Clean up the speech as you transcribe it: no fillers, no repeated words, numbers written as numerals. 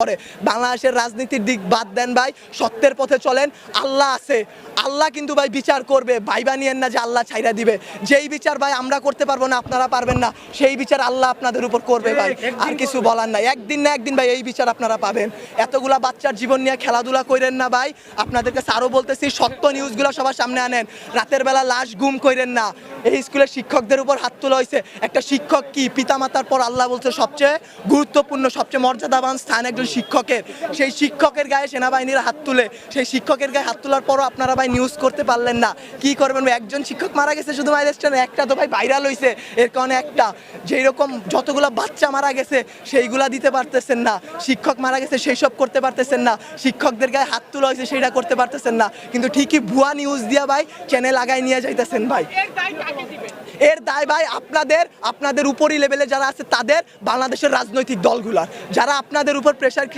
করে বাংলাদেশের রাজনীতির দিক বাদ দেন ভাই, সত্যের পথে চলেন। আল্লাহ আছে, আল্লাহ কিন্তু ভাই বিচার করবে। ভাইবা নিয়েন না যে আল্লাহ ছাইরা দিবে। যেই বিচার ভাই আমরা করতে পারবো না, আপনারা পারবেন না, সেই বিচার আল্লাহ আপনাদের উপর করবে ভাই। আর কিছু বলার নাই, একদিন না একদিন ভাই এই বিচার আপনারা পাবেন। এতগুলা বাচ্চার জীবন নিয়ে খেলাধুলা করেন না ভাই। আপনাদেরকে আরও বলতেছি, সত্য নিউজগুলো সবার সামনে আনেন। রাতের বেলা লাশ গুম করেন না। এই স্কুলের শিক্ষকদের উপর হাত তোলা হয়েছে। একটা শিক্ষক কি পিতামাতার পর আল্লাহ বলছে সবচেয়ে গুরুত্বপূর্ণ, সবচেয়ে মর্যাদাবান স্থান একজন শিক্ষকের। সেই শিক্ষকের গায়ে সেনাবাহিনীর হাত তুলে, সেই শিক্ষকের গায়ে হাত তোলার পরও আপনারা ভাই নিউজ করতে পারলেন না। কি করবেন ভাই? একজন শিক্ষক মারা গেছে শুধু মাইলেস্টানে, একটা তো ভাই ভাইরাল হয়েছে, এর কারণে একটা। যেই রকম যতগুলো বাচ্চা মারা গেছে সেইগুলা দিতে পারতেছেন না, শিক্ষক মারা গেছে সেই সব করতে পারতেছেন না, শিক্ষকদের গায়ে হাত তোলা হয়েছে সেইটা করতে পারতেছেন না, কিন্তু ঠিকই ভুয়া নিউজ দিয়া ভাই চ্যানেল আগায় নিয়ে যাইতেছেন ভাই। এর দায় ভাই আপনাদের উপরই লেভেলে যারা আছে তাদের, বাংলাদেশের রাজনৈতিক দলগুলার, যারা আপনাদের উপর প্রেশার